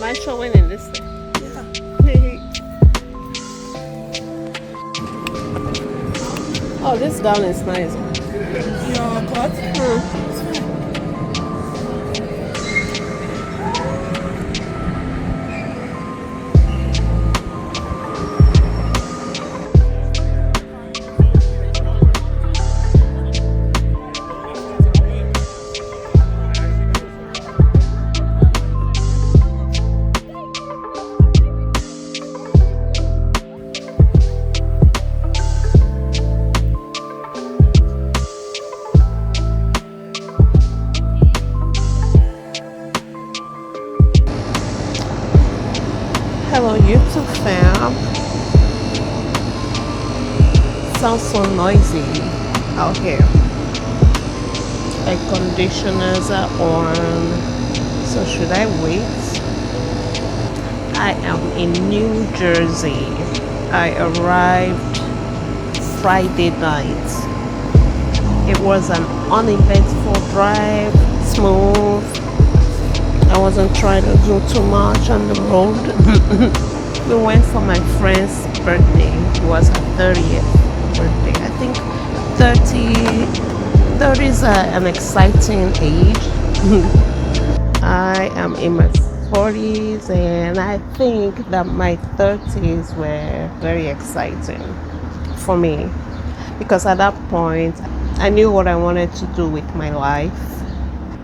I showing in this thing? Oh, this gown is nice. Your cut? Hello YouTube fam. Sounds so noisy out here. Air conditioners are on. So should I wait? I am in New Jersey. I arrived Friday night. It was an uneventful drive, smooth. I wasn't trying to do too much on the road. We went for my friend's birthday. It was her 30th birthday. I think 30 is an exciting age. I am in my 40s and I think that my 30s were very exciting for me because at that point I knew what I wanted to do with my life.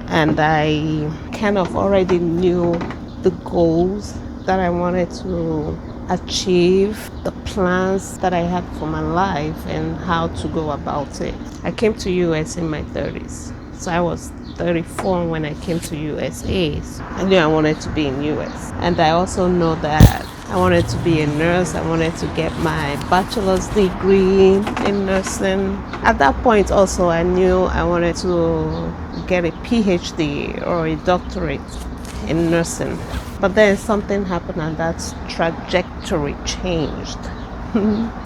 And I kind of already knew the goals that I wanted to achieve, the plans that I had for my life and how to go about it. I came to US in my 30s. So I was 34 when I came to USA. So I knew I wanted to be in US. And I also know that I wanted to be a nurse. I wanted to get my bachelor's degree in nursing. At that point also I knew I wanted to get a PhD or a doctorate in nursing. But then something happened and that trajectory changed.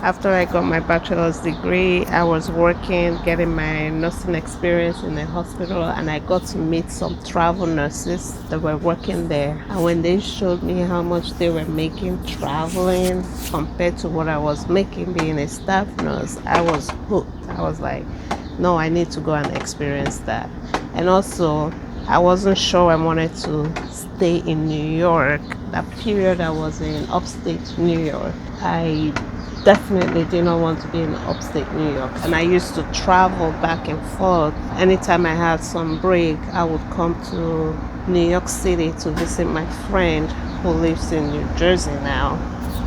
After I got my bachelor's degree, I was working, getting my nursing experience in a hospital, and I got to meet some travel nurses that were working there. And when they showed me how much they were making traveling compared to what I was making being a staff nurse, I was hooked. I was like, no, I need to go and experience that. And also, I wasn't sure I wanted to stay in New York. That period I was in upstate New York, I definitely did not want to be in upstate New York. And I used to travel back and forth. Anytime I had some break, I would come to New York City to visit my friend who lives in New Jersey now,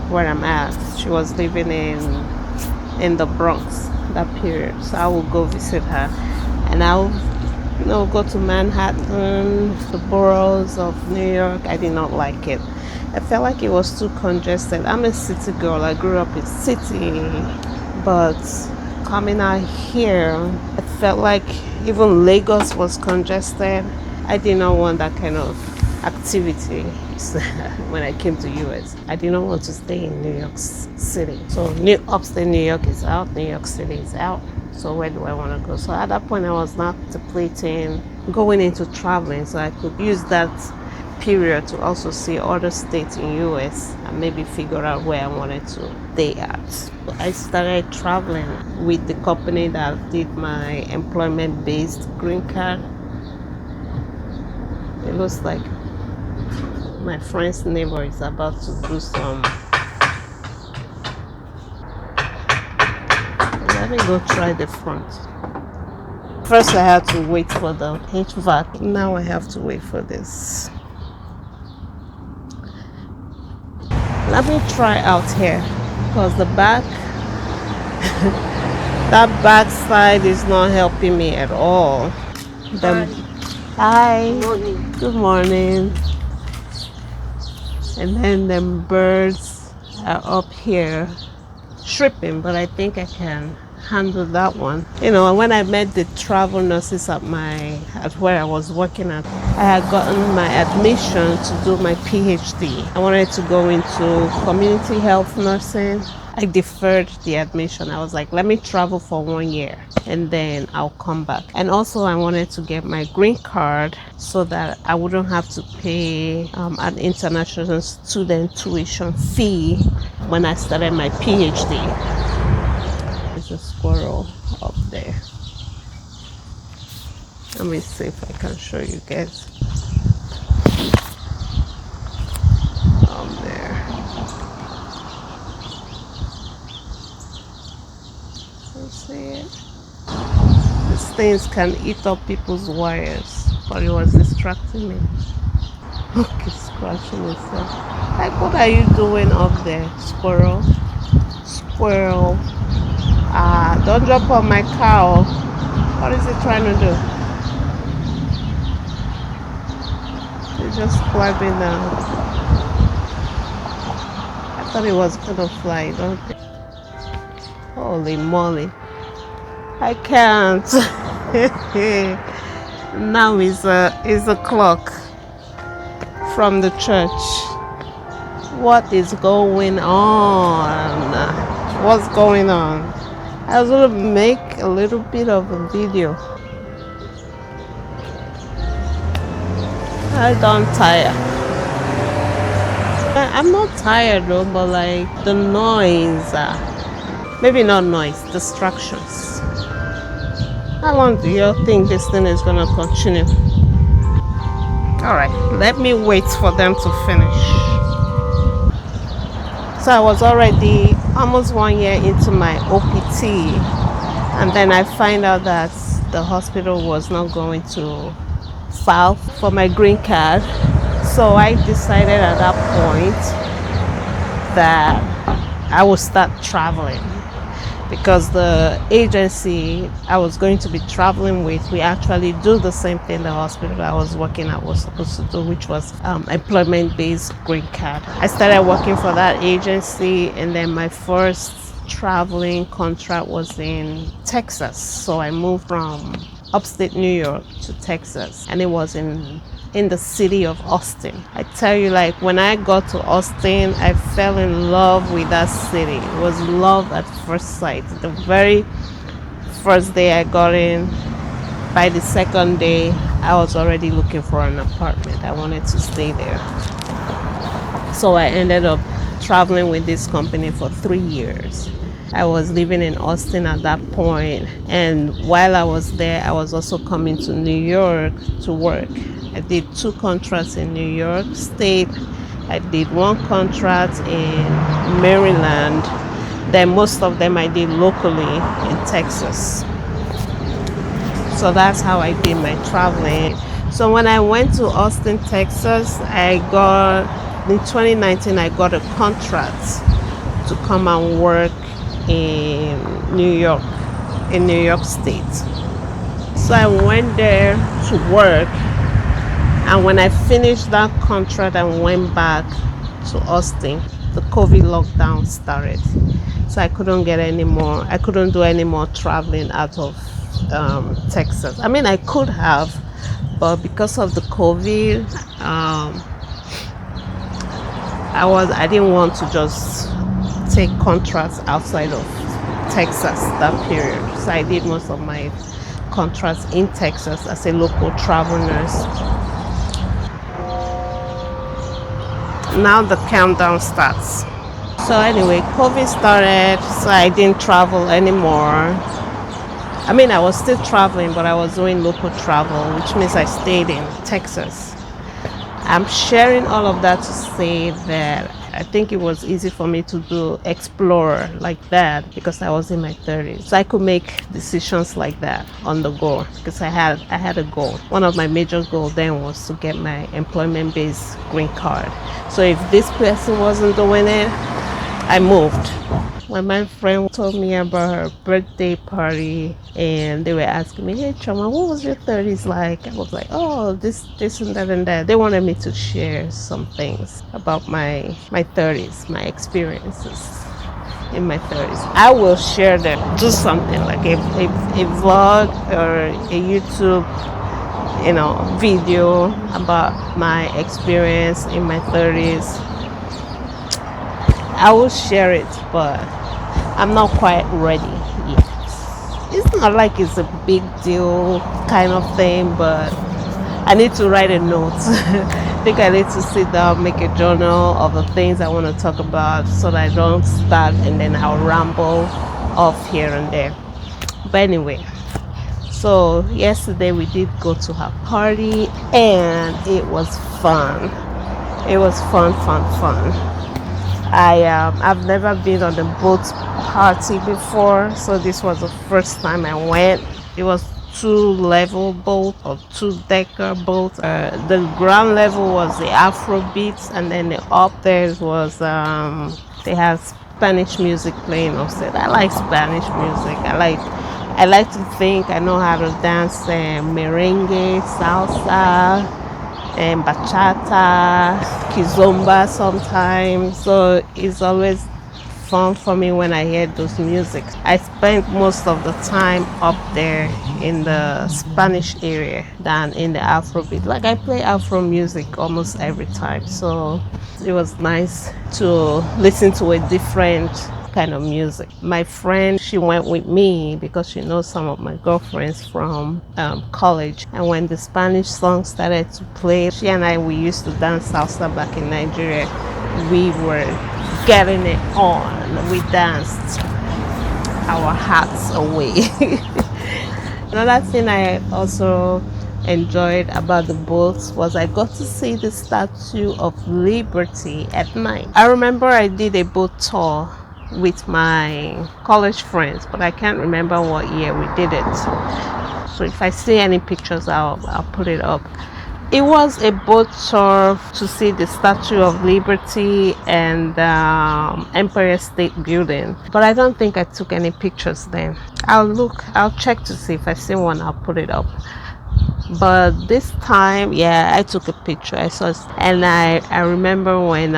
where I'm at. She was living in the Bronx that period. So I would go visit her and I would go to Manhattan, the boroughs of New York. I did not like it. I felt like it was too congested. I'm a city girl. I grew up in city, but coming out here, I felt like even Lagos was congested. I did not want that kind of activity when I came to US. I did not want to stay in New York City. So upstate New York is out, New York City is out. So where do I want to go? So at that point I was not contemplating going into traveling, so I could use that period to also see other states in US and maybe figure out where I wanted to stay at. So I started traveling with the company that did my employment-based green card. It looks like my friend's neighbor is about to do some. Let me go try the front. First I had to wait for the HVAC. Now I have to wait for this. Let me try out here because the back that back side is not helping me at all. Hi. Morning. Good morning. And then the birds are up here chirping, but I think I can handle that one. When I met the travel nurses at where I was working at, I had gotten my admission to do my PhD. I wanted to go into community health nursing I deferred the admission. I was like, let me travel for 1 year and then I'll come back. And also, I wanted to get my green card so that I wouldn't have to pay an international student tuition fee when I started my PhD. There's a squirrel up there. Let me see if I can show you guys. There. You see it? These things can eat up people's wires, but it was distracting me. Okay, scratching itself. Like, what are you doing up there, squirrel? Squirrel. Ah, don't jump on my cow. What is it trying to do? It's just climbing down. I thought it was gonna fly, don't it? Holy moly. I can't. Now is a clock from the church. What is going on? What's going on? I was gonna make a little bit of a video. I don't tire. I'm not tired though, but like the noise, maybe not noise, distractions. How long do you think this thing is gonna continue? All right, let me wait for them to finish. So I was already almost 1 year into my OPT, and then I find out that the hospital was not going to file for my green card. So I decided at that point that I would start traveling, because the agency I was going to be traveling with, we actually do the same thing the hospital I was working at was supposed to do, which was employment-based green card. I started working for that agency, and then my first traveling contract was in Texas. So I moved from upstate New York to Texas, and it was in the city of Austin. I tell you, like, when I got to Austin, I fell in love with that city. It was love at first sight. The very first day I got in, by the second day, I was already looking for an apartment. I wanted to stay there. So I ended up traveling with this company for 3 years. I was living in Austin at that point, and while I was there, I was also coming to New York to work. I did 2 contracts in New York State. I did 1 contract in Maryland. Then most of them I did locally in Texas. So that's how I did my traveling. So when I went to Austin, Texas, in 2019, I got a contract to come and work in New York State. So I went there to work, and when I finished that contract and went back to Austin, the COVID lockdown started. So I couldn't do any more traveling out of Texas. I mean, I could have, but because of the COVID, I didn't want to just take contracts outside of Texas that period. So I did most of my contracts in Texas as a local travel nurse. Now the countdown starts. So anyway, COVID started, so I didn't travel anymore. I mean, I was still traveling, but I was doing local travel, which means I stayed in Texas. I'm sharing all of that to say that I think it was easy for me to explore like that because I was in my 30s. So I could make decisions like that on the go because I had a goal. One of my major goals then was to get my employment-based green card. So if this person wasn't doing it, I moved. When my friend told me about her birthday party and they were asking me, hey Chama, what was your 30s like? I was like, oh, this and that and that. They wanted me to share some things about my 30s, my experiences in my 30s. I will share them. Do something like a vlog or a YouTube video about my experience in my 30s. I will share it, but I'm not quite ready yet. It's not like it's a big deal kind of thing, but I need to write a note. I think I need to sit down, make a journal of the things I want to talk about so that I don't start and then I'll ramble off here and there. But anyway, so yesterday we did go to her party and it was fun. It was fun, fun, fun. I've never been on a boat party before, so this was the first time I went. It was two-level boat or two-decker boat. The ground level was the Afro beats, and then the up there was they have Spanish music playing upstairs. I like Spanish music. I like to think I know how to dance merengue, salsa, and bachata, kizomba sometimes. So it's always fun for me when I hear those music. I spent most of the time up there in the Spanish area than in the Afrobeat. Like I play Afro music almost every time, so it was nice to listen to a different kind of music. My friend, she went with me because she knows some of my girlfriends from college, and when the Spanish song started to play, she and I, we used to dance salsa back in Nigeria. We were getting it on. We danced our hearts away. Another thing I also enjoyed about the boats was I got to see the Statue of Liberty at night. I remember I did a boat tour with my college friends, but I can't remember what year we did it. So if I see any pictures, I'll put it up. It was a boat tour to see the Statue of Liberty and Empire State Building, but I don't think I took any pictures then. I'll check to see if I see one. I'll put it up. But this time, yeah, I took a picture. I saw it, and I remember when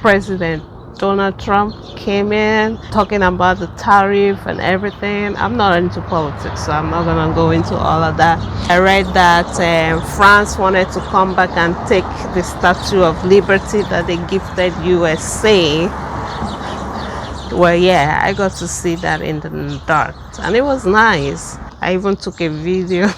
President Donald Trump came in talking about the tariff and everything. I'm not into politics, so I'm not gonna go into all of that. I read that France wanted to come back and take the Statue of Liberty that they gifted USA. Well, yeah, I got to see that in the dark, and it was nice. I even took a video.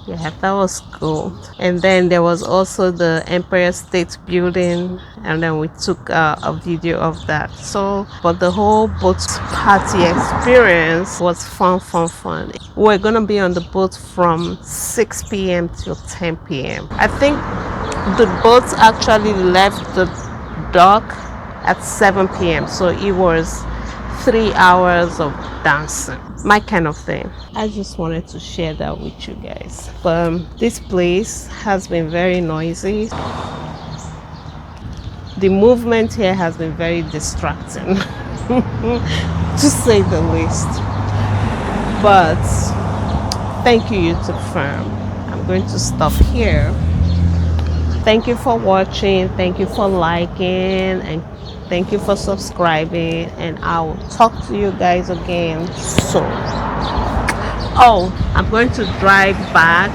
Yeah, that was cool. And then there was also the Empire State Building, and then we took a video of that. So, but the whole boat party experience was fun, fun, fun. We're gonna be on the boat from 6 p.m. till 10 p.m. I think the boat actually left the dock at 7 p.m. So it was 3 hours of dancing, my kind of thing. I just wanted to share that with you guys. But this place has been very noisy. The movement here has been very distracting, to say the least. But thank you, YouTube fam. I'm going to stop here. Thank you for watching. Thank you for liking, and thank you for subscribing, and I will talk to you guys again soon. Oh, I'm going to drive back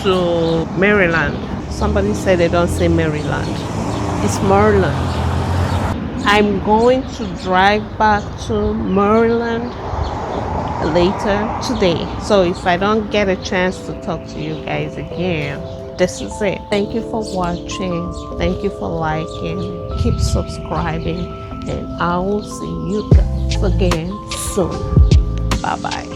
to Maryland. Somebody said they don't say Maryland. It's Maryland. I'm going to drive back to Maryland later today. So if I don't get a chance to talk to you guys again, this is it. Thank you for watching. Thank you for liking. Keep subscribing, and I will see you guys again soon. Bye bye.